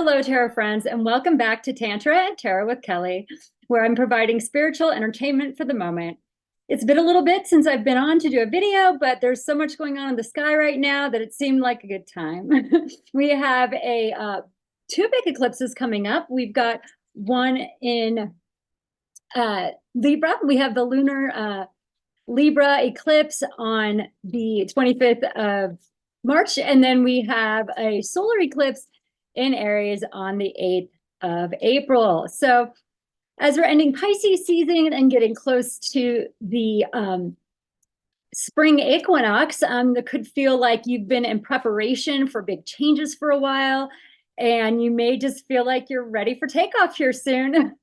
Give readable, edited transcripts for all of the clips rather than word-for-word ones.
Hello, Tarot friends, and welcome back to Tantra and Tarot with Kelly, where I'm providing spiritual entertainment for the moment. It's been a little bit since I've been on to do a video, but there's so much going on in the sky right now that it seemed like a good time. We have two big eclipses coming up. We've got one in Libra. We have the Lunar Libra eclipse on the 25th of March, and then we have a solar eclipse in Aries on the 8th of April. So as we're ending Pisces season and getting close to the spring equinox, that could feel like you've been in preparation for big changes for a while, and you may just feel like you're ready for takeoff here soon.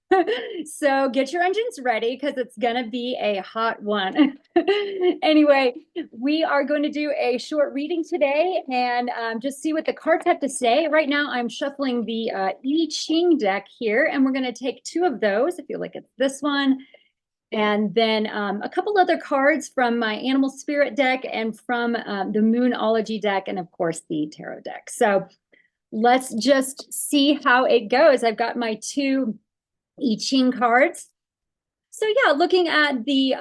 So get your engines ready because it's going to be a hot one. Anyway, we are going to do a short reading today and just see what the cards have to say. Right now, I'm shuffling the I Ching deck here, and we're going to take two of those. I feel like it's this one. And then a couple other cards from my Animal Spirit deck and from the Moonology deck, and of course the Tarot deck. So let's just see how it goes. I've got my two I Ching cards. So yeah, looking at the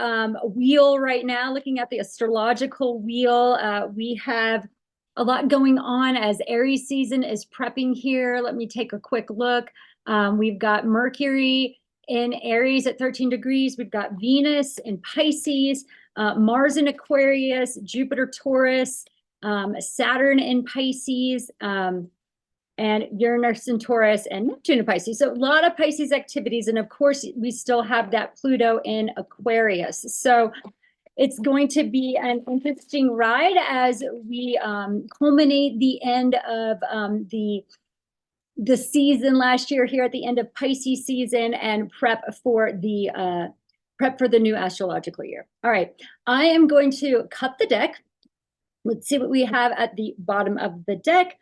wheel right now, looking at the astrological wheel, we have a lot going on as Aries season is prepping here. Let me take a quick look. We've got Mercury in Aries at 13 degrees. We've got Venus in Pisces, Mars in Aquarius, Jupiter Taurus, Saturn in Pisces, and Uranus in Taurus, and Neptune in Pisces. So a lot of Pisces activities. And of course, we still have that Pluto in Aquarius. So it's going to be an interesting ride as we culminate the end of the season last year here at the end of Pisces season and prep for the new astrological year. All right, I am going to cut the deck. Let's see what we have at the bottom of the deck.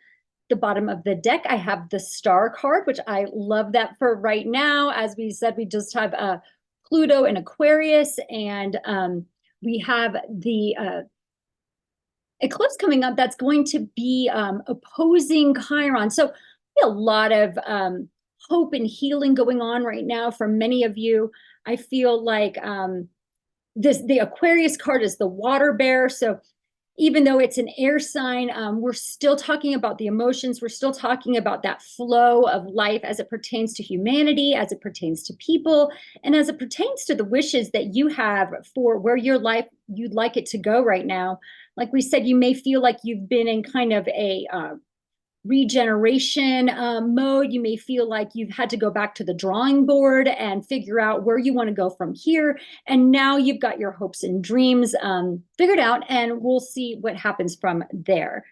The bottom of the deck, I have the Star card, which I love that for right now. As we said, we just have Pluto in Aquarius, and we have the eclipse coming up that's going to be opposing Chiron. So a lot of hope and healing going on right now for many of you. I feel like the Aquarius card is the water bear. So even though it's an air sign, we're still talking about the emotions. We're still talking about that flow of life as it pertains to humanity, as it pertains to people, and as it pertains to the wishes that you have for where your life you'd like it to go right now. Like we said, you may feel like you've been in kind of a regeneration mode. You may feel like you've had to go back to the drawing board and figure out where you want to go from here. And now you've got your hopes and dreams figured out, and we'll see what happens from there.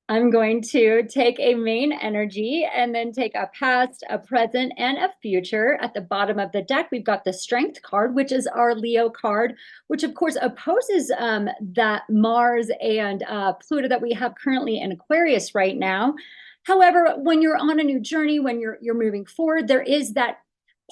I'm going to take a main energy and then take a past, a present, and a future. At the bottom of the deck, we've got the Strength card, which is our Leo card, which of course opposes that Mars and Pluto that we have currently in Aquarius right now. However, when you're on a new journey, when you're moving forward, there is that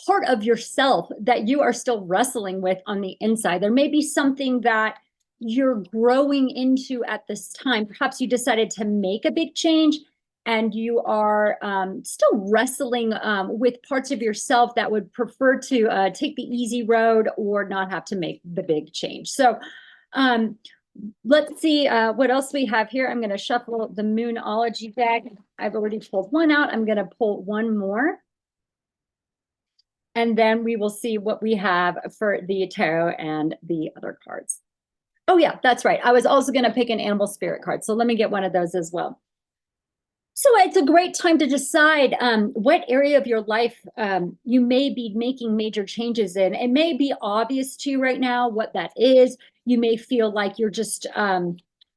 part of yourself that you are still wrestling with on the inside. There may be something that you're growing into at this time. Perhaps you decided to make a big change and you are still wrestling with parts of yourself that would prefer to take the easy road or not have to make the big change. So let's see what else we have here. I'm going to shuffle the Moonology deck. I've already pulled one out. I'm going to pull one more. And then we will see what we have for the tarot and the other cards. Oh yeah, that's right. I was also going to pick an Animal Spirit card. So let me get one of those as well. So it's a great time to decide what area of your life you may be making major changes in. It may be obvious to you right now what that is. You may feel like you're just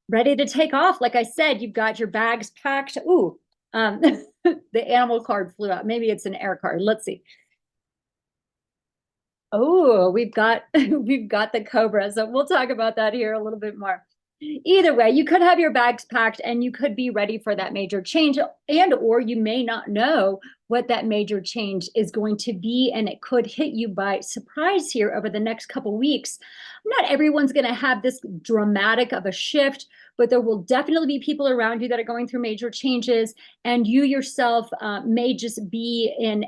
ready to take off. Like I said, you've got your bags packed. Ooh, the animal card flew out. Maybe it's an air card. Let's see. Oh, we've got the Cobra. So we'll talk about that here a little bit more. Either way, you could have your bags packed and you could be ready for that major change, and or you may not know what that major change is going to be, and it could hit you by surprise here over the next couple weeks. Not everyone's going to have this dramatic of a shift, but there will definitely be people around you that are going through major changes, and you yourself may just be in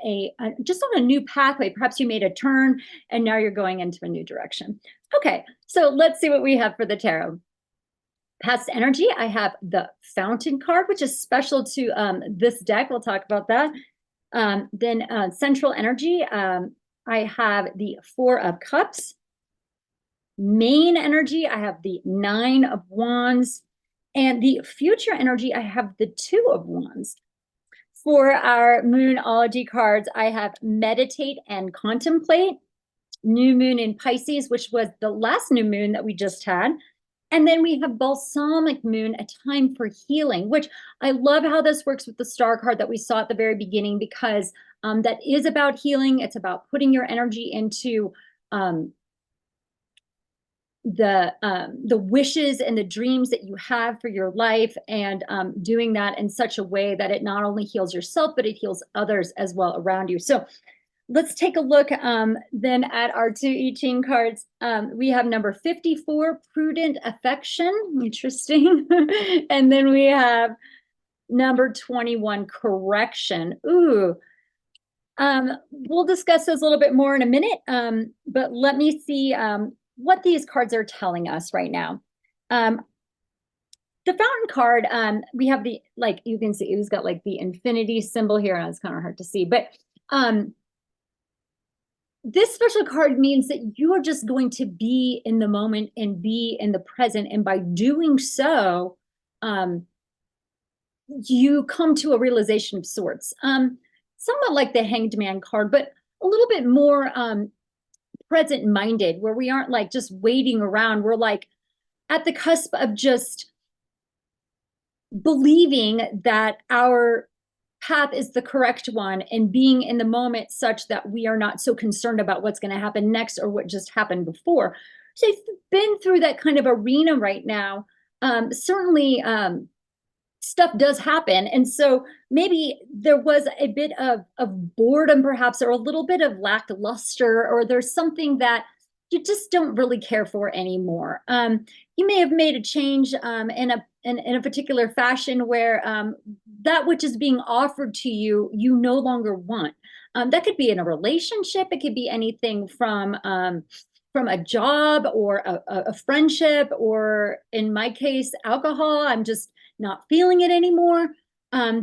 just on a new pathway. Perhaps you made a turn and now you're going into a new direction. Okay, so let's see what we have for the tarot. Past energy, I have the Fountain card, which is special to this deck. We'll talk about that. Then central energy, I have the Four of Cups. Main energy, I have the Nine of Wands. And the future energy, I have the Two of Wands. For our Moonology cards, I have Meditate and Contemplate. New moon in Pisces, which was the last new moon that we just had. And then we have Balsamic Moon, a time for healing, which I love how this works with the star card that we saw at the very beginning, because that is about healing. It's about putting your energy into the wishes and the dreams that you have for your life, and doing that in such a way that it not only heals yourself, but it heals others as well around you. So let's take a look then at our two I Ching cards. We have number 54, Prudent Affection. Interesting. And then we have number 21, Correction. Ooh. We'll discuss those a little bit more in a minute, but let me see what these cards are telling us right now. The Fountain card, we have the, like, you can see, it's got like the infinity symbol here, and it's kind of hard to see, but this special card means that you are just going to be in the moment and be in the present. And by doing so, you come to a realization of sorts. Somewhat like the Hanged Man card, but a little bit more present-minded, where we aren't like just waiting around. We're like at the cusp of just believing that our path is the correct one, and being in the moment such that we are not so concerned about what's going to happen next or what just happened before. So I've been through that kind of arena right now. Certainly stuff does happen, and so maybe there was a bit of boredom perhaps, or a little bit of lackluster, or there's something that you just don't really care for anymore. You may have made a change in a particular fashion where that which is being offered to you, you no longer want. That could be in a relationship. It could be anything from a job or a friendship, or in my case, alcohol. I'm just not feeling it anymore.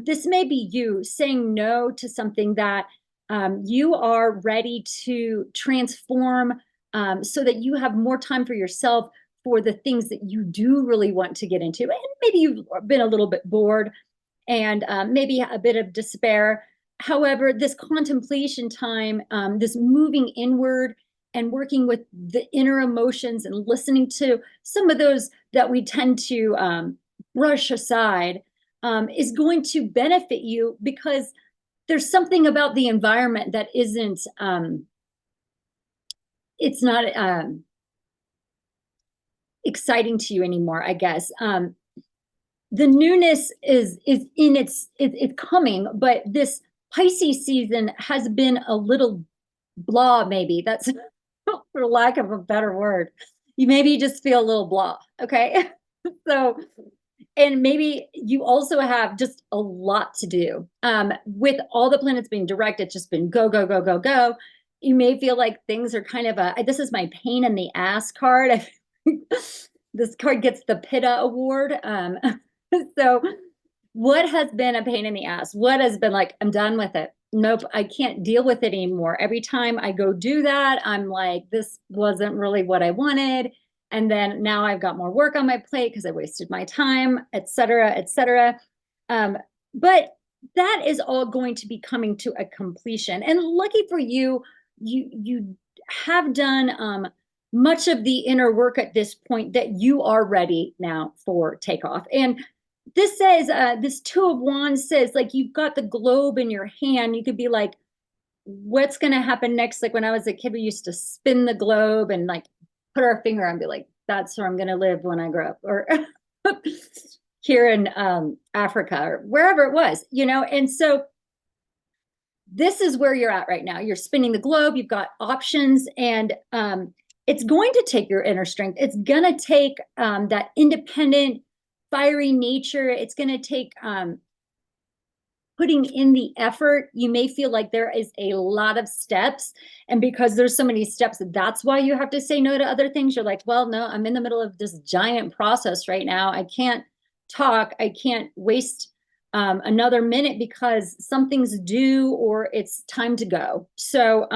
This may be you saying no to something that you are ready to transform, so that you have more time for yourself, for the things that you do really want to get into. And maybe you've been a little bit bored, and maybe a bit of despair. However, this contemplation time, this moving inward and working with the inner emotions and listening to some of those that we tend to brush aside, is going to benefit you, because there's something about the environment that isn't, it's not exciting to you anymore, I guess. The newness is in it's coming, but this Pisces season has been a little blah, maybe. That's for lack of a better word. Maybe you just feel a little blah, okay? So, and maybe you also have just a lot to do. With all the planets being direct, it's just been go, go, go, go, go. You may feel like things are kind of this is my pain in the ass card. This card gets the Pitta Award. So what has been a pain in the ass? What has been like, I'm done with it. Nope, I can't deal with it anymore. Every time I go do that, I'm like, this wasn't really what I wanted. And then now I've got more work on my plate because I wasted my time, et cetera, et cetera. But that is all going to be coming to a completion. And lucky for you, you have done much of the inner work at this point, that you are ready now for takeoff. And this says, this Two of Wands says, like, you've got the globe in your hand. You could be like, what's going to happen next? Like when I was a kid, we used to spin the globe and like put our finger and be like, that's where I'm going to live when I grow up. Or here in Africa, or wherever it was, you know? And so this is where you're at right now. You're spinning the globe, you've got options, and it's going to take your inner strength. It's going to take that independent, fiery nature. It's going to take putting in the effort. You may feel like there is a lot of steps, and because there's so many steps, that's why you have to say no to other things. You're like, well, no, I'm in the middle of this giant process right now. I can't talk. I can't waste another minute because something's due or it's time to go. So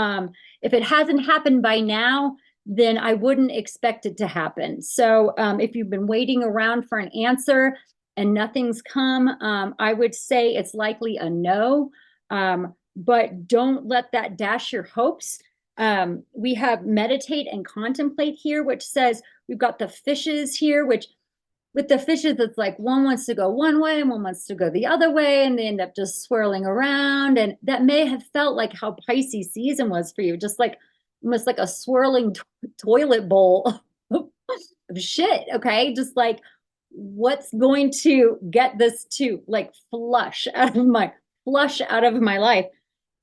if it hasn't happened by now, then I wouldn't expect it to happen. So if you've been waiting around for an answer and nothing's come, I would say it's likely a no. But don't let that dash your hopes. We have meditate and contemplate here, which says we've got the fishes here, which with the fishes, it's like one wants to go one way and one wants to go the other way, and they end up just swirling around. And that may have felt like how Pisces season was for you, just like almost like a swirling toilet bowl of shit. Okay, just like what's going to get this to like flush out of my life,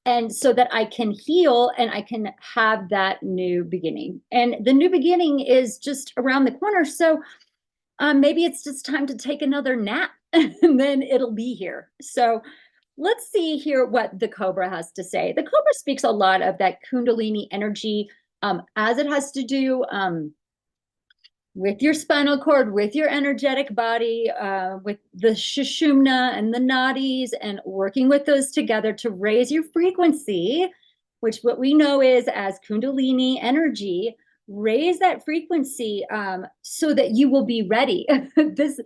and so that I can heal and I can have that new beginning. And the new beginning is just around the corner. So maybe it's just time to take another nap and then it'll be here. So let's see here what the Cobra has to say. The Cobra speaks a lot of that Kundalini energy as it has to do with your spinal cord, with your energetic body, with the Sushumna and the nadis, and working with those together to raise your frequency, which what we know is as Kundalini energy. Raise that frequency so that you will be ready. This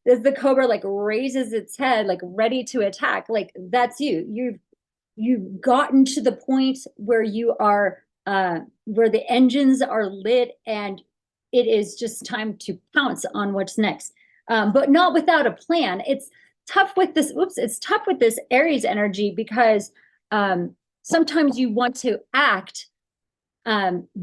is the Cobra like raises its head, like ready to attack. Like that's you. You've gotten to the point where you are where the engines are lit and it is just time to pounce on what's next. But not without a plan. It's tough with this. It's tough with this Aries energy because sometimes you want to act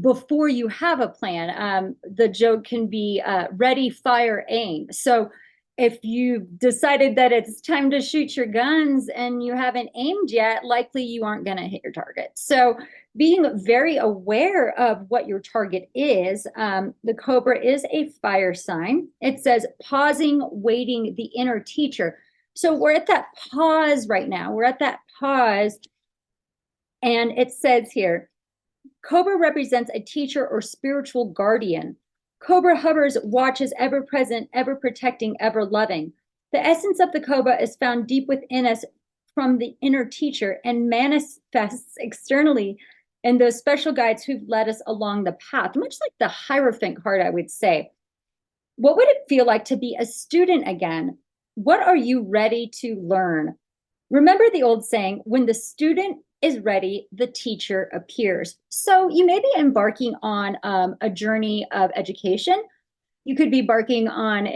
before you have a plan. The joke can be ready, fire, aim. So if you decided that it's time to shoot your guns and you haven't aimed yet, likely you aren't going to hit your target. So being very aware of what your target is, the Cobra is a fire sign. It says pausing, waiting, the inner teacher. So we're at that pause right now. We're at that pause. And it says here, Cobra represents a teacher or spiritual guardian. Cobra hovers, watches, ever present, ever protecting, ever loving. The essence of the Cobra is found deep within us from the inner teacher and manifests externally in those special guides who've led us along the path, much like the Hierophant card, I would say. What would it feel like to be a student again? What are you ready to learn? Remember the old saying, when the student is ready, the teacher appears. So you may be embarking on a journey of education. You could be embarking on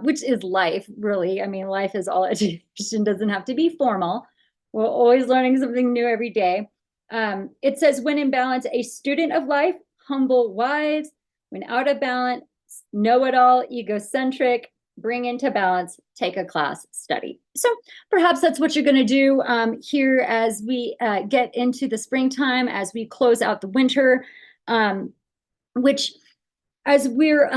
which is life, really. I mean, life is all education, doesn't have to be formal. We're always learning something new every day. It says, when in balance, a student of life, humble, wise. When out of balance, know-it-all, egocentric. Bring into balance, take a class, study. So perhaps that's what you're going to do here as we get into the springtime, as we close out the winter, which as we're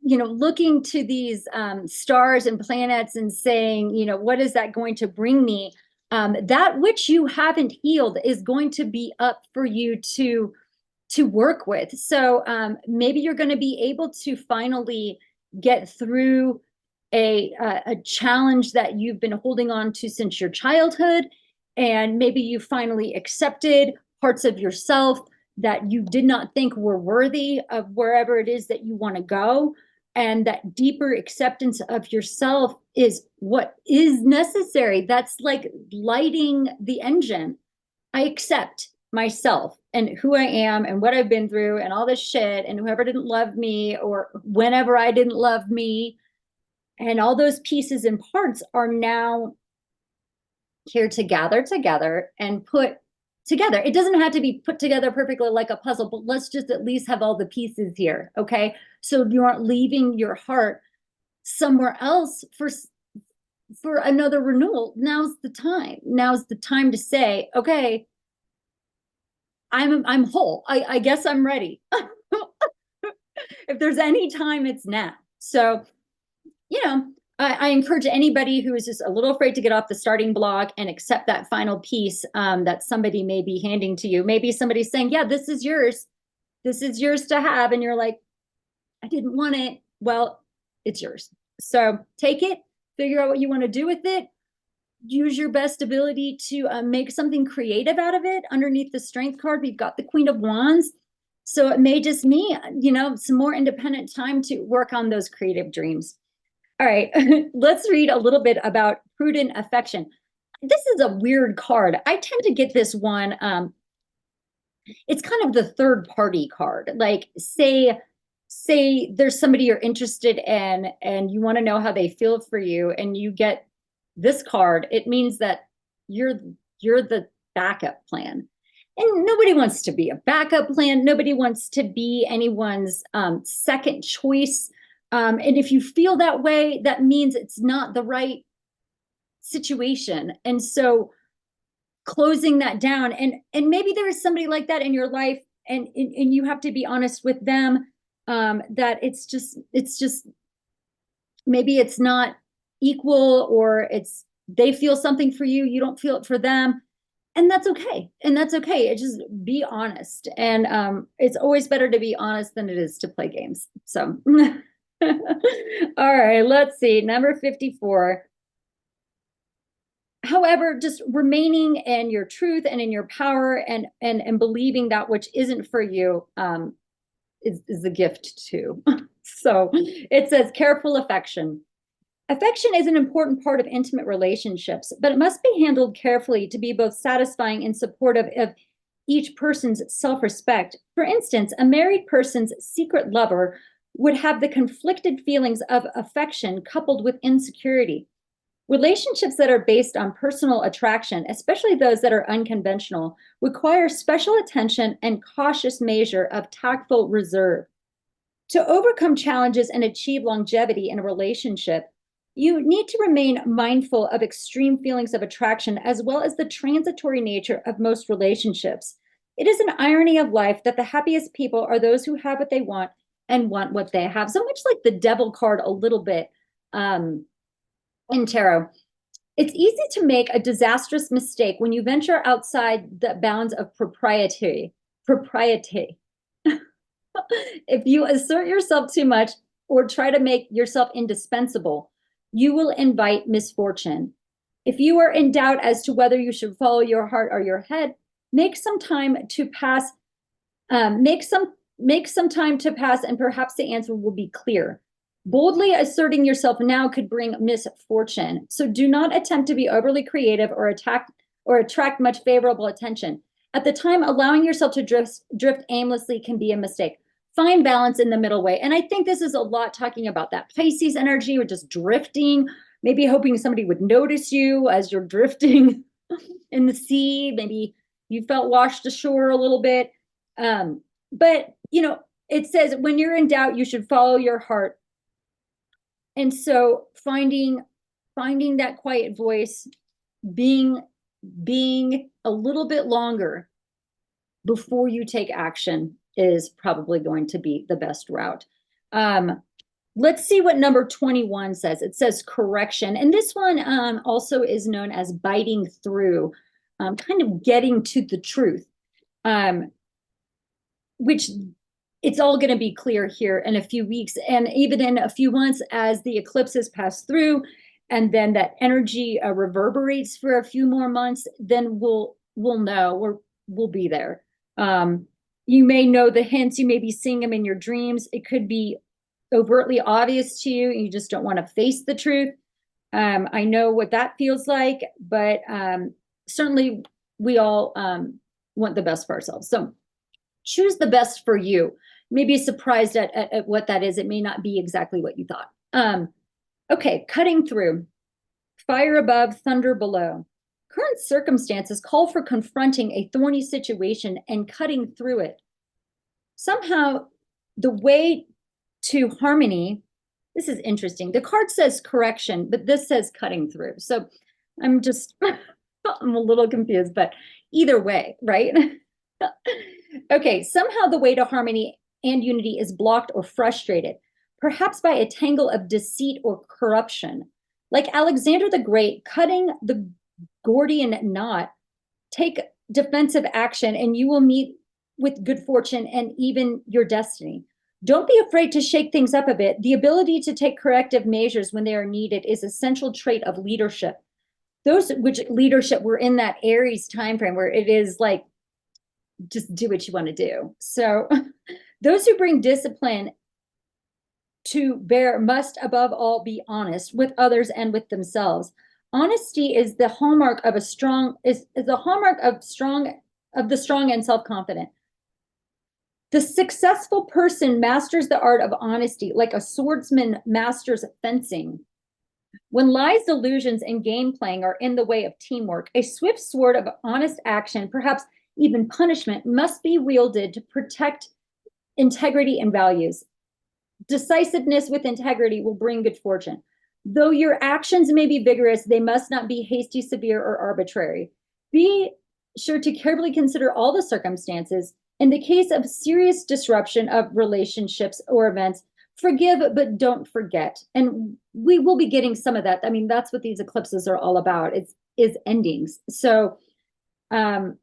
looking to these stars and planets and saying, what is that going to bring me? That which you haven't healed is going to be up for you to work with. So maybe you're going to be able to finally get through a challenge that you've been holding on to since your childhood, and maybe you finally accepted parts of yourself that you did not think were worthy of wherever it is that you want to go, and that deeper acceptance of yourself is what is necessary. That's like lighting the engine. I accept myself and who I am and what I've been through and all this shit, and whoever didn't love me or whenever I didn't love me. And all those pieces and parts are now here to gather together and put together. It doesn't have to be put together perfectly like a puzzle, but let's just at least have all the pieces here, okay? So you aren't leaving your heart somewhere else for another renewal. Now's the time. Now's the time to say, okay, I'm whole. I guess I'm ready. If there's any time, it's now. So, I encourage anybody who is just a little afraid to get off the starting block and accept that final piece that somebody may be handing to you. Maybe somebody's saying, yeah, this is yours. This is yours to have. And you're like, I didn't want it. Well, it's yours. So take it, figure out what you want to do with it. Use your best ability to make something creative out of it. Underneath the strength card, we've got the Queen of Wands. So it may just mean, some more independent time to work on those creative dreams. All right, let's read a little bit about prudent affection. This is a weird card. I tend to get this one. It's kind of the third party card. Like say there's somebody you're interested in and you want to know how they feel for you and you get this card. It means that you're the backup plan. And nobody wants to be a backup plan. Nobody wants to be anyone's second choice. And if you feel that way, that means it's not the right situation. And so closing that down, and maybe there is somebody like that in your life, and you have to be honest with them that it's just maybe it's not equal, or they feel something for you, you don't feel it for them. And that's okay. It just be honest. And it's always better to be honest than it is to play games. So, all right, let's see. Number 54. However, just remaining in your truth and in your power and believing that which isn't for you is a gift too. So it says careful affection. Affection is an important part of intimate relationships, but it must be handled carefully to be both satisfying and supportive of each person's self-respect. For instance, a married person's secret lover would have the conflicted feelings of affection coupled with insecurity. Relationships that are based on personal attraction, especially those that are unconventional, require special attention and cautious measure of tactful reserve. To overcome challenges and achieve longevity in a relationship, you need to remain mindful of extreme feelings of attraction as well as the transitory nature of most relationships. It is an irony of life that the happiest people are those who have what they want and want what they have. So much like the Devil card a little bit in tarot. It's easy to make a disastrous mistake when you venture outside the bounds of propriety. If you assert yourself too much or try to make yourself indispensable, you will invite misfortune. If you are in doubt as to whether you should follow your heart or your head, make some time to pass. Make some time to pass, and perhaps the answer will be clear. Boldly asserting yourself now could bring misfortune. So do not attempt to be overly creative or attract much favorable attention. At the time, allowing yourself to drift aimlessly can be a mistake. Find balance in the middle way. And I think this is a lot talking about that Pisces energy, or just drifting, maybe hoping somebody would notice you as you're drifting in the sea. Maybe you felt washed ashore a little bit. But, it says when you're in doubt, you should follow your heart. And so finding that quiet voice, being a little bit longer before you take action is probably going to be the best route. Let's see what number 21 says. It says correction. And this one also is known as biting through, kind of getting to the truth, which it's all going to be clear here in a few weeks and even in a few months as the eclipses pass through, and then that energy reverberates for a few more months. Then we'll know, we'll be there. You may know the hints. You may be seeing them in your dreams. It could be overtly obvious to you and you just don't want to face the truth. I know what that feels like, but certainly we all want the best for ourselves. So choose the best for you. You may be surprised at what that is. It may not be exactly what you thought. Okay, cutting through. Fire above, thunder below. Current circumstances call for confronting a thorny situation and cutting through it. Somehow, the way to harmony, this is interesting. The card says correction, but this says cutting through. So I'm a little confused, but either way, right? Okay, somehow the way to harmony and unity is blocked or frustrated, perhaps by a tangle of deceit or corruption. Like Alexander the Great cutting the Gordian knot, take defensive action and you will meet with good fortune and even your destiny. Don't be afraid to shake things up a bit. The ability to take corrective measures when they are needed is an essential trait of leadership. Those which leadership were in that Aries time frame where it is like, just do what you want to do. So those who bring discipline to bear must above all be honest with others and with themselves. Honesty is the hallmark of a strong is the hallmark of the strong and self-confident. The successful person masters the art of honesty like a swordsman masters fencing. When lies, delusions, and game playing are in the way of teamwork, a swift sword of honest action, perhaps even punishment, must be wielded to protect integrity and values. Decisiveness with integrity will bring good fortune. Though your actions may be vigorous, they must not be hasty, severe, or arbitrary. Be sure to carefully consider all the circumstances. In the case of serious disruption of relationships or events, forgive but don't forget. And we will be getting some of that. I mean, that's what these eclipses are all about. Is endings. So if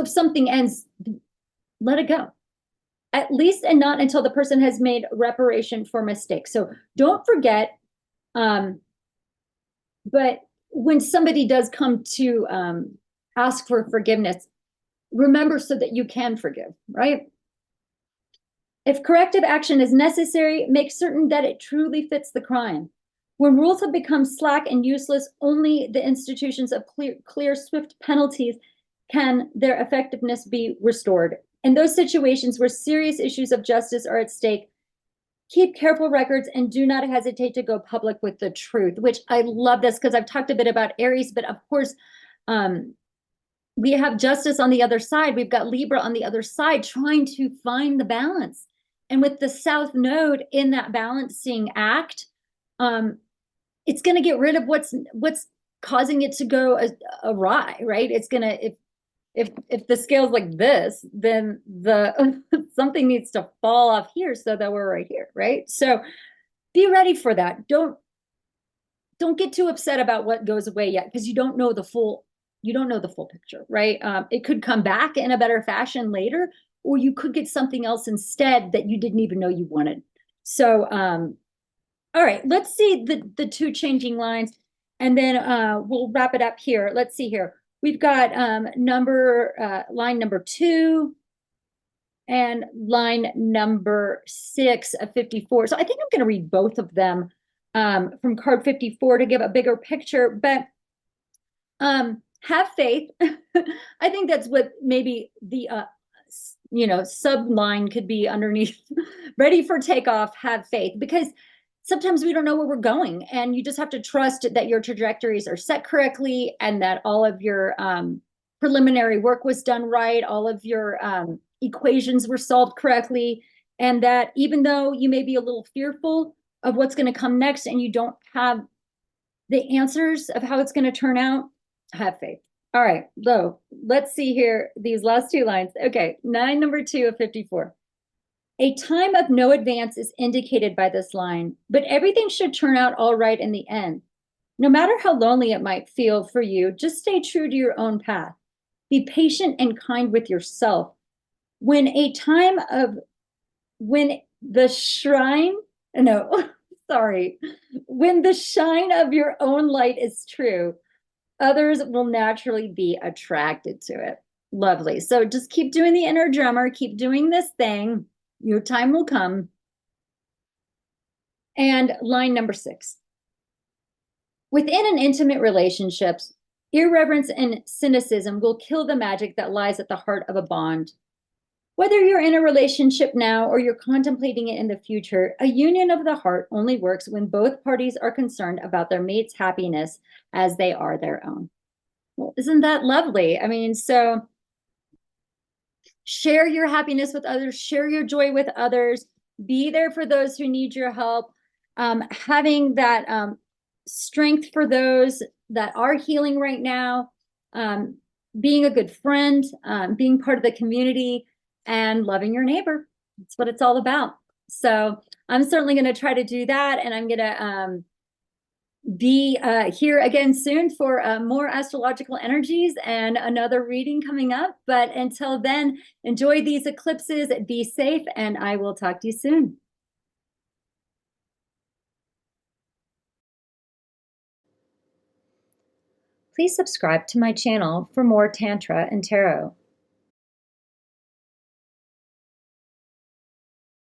something ends, let it go. At least and not until the person has made reparation for mistakes. So don't forget, but when somebody does come to ask for forgiveness, remember so that you can forgive, right? If corrective action is necessary, make certain that it truly fits the crime. When rules have become slack and useless, only the institutions of clear, swift penalties can their effectiveness be restored. In those situations where serious issues of justice are at stake, keep careful records and do not hesitate to go public with the truth, which I love this because I've talked a bit about Aries, but of course, we have justice on the other side. We've got Libra on the other side trying to find the balance. And with the South Node in that balancing act, it's going to get rid of what's causing it to go awry, right? It's going to, if the scale's like this, then the something needs to fall off here so that we're right here, right? So be ready for that. Don't get too upset about what goes away yet, because you don't know the full picture, right? It could come back in a better fashion later, or you could get something else instead that you didn't even know you wanted. So all right, let's see the two changing lines, and then we'll wrap it up here. Let's see here. We've got line number 2 and line number 6 of 54. So I think I'm going to read both of them from card 54 to give a bigger picture, but have faith. I think that's what maybe the subline could be underneath. Ready for takeoff, have faith, because sometimes we don't know where we're going, and you just have to trust that your trajectories are set correctly and that all of your preliminary work was done right, all of your equations were solved correctly, and that even though you may be a little fearful of what's going to come next and you don't have the answers of how it's going to turn out, have faith. All right, so let's see here, these last two lines. Okay, line number 2 of 54. A time of no advance is indicated by this line, but everything should turn out all right in the end. No matter how lonely it might feel for you, just stay true to your own path. Be patient and kind with yourself. When the shine of your own light is true, others will naturally be attracted to it. Lovely. So just keep doing the inner drummer, keep doing this thing. Your time will come. And line number 6. Within an intimate relationship, irreverence and cynicism will kill the magic that lies at the heart of a bond. Whether you're in a relationship now or you're contemplating it in the future, a union of the heart only works when both parties are concerned about their mate's happiness as they are their own. Well, isn't that lovely? I mean, so share your happiness with others, share your joy with others, be there for those who need your help, having that strength for those that are healing right now, being a good friend, being part of the community, and loving your neighbor. That's what it's all about. So I'm certainly going to try to do that, and I'm going to be here again soon for more astrological energies and another reading coming up. But until then, enjoy these eclipses, be safe, and I will talk to you soon. Please subscribe to my channel for more Tantra and Tarot.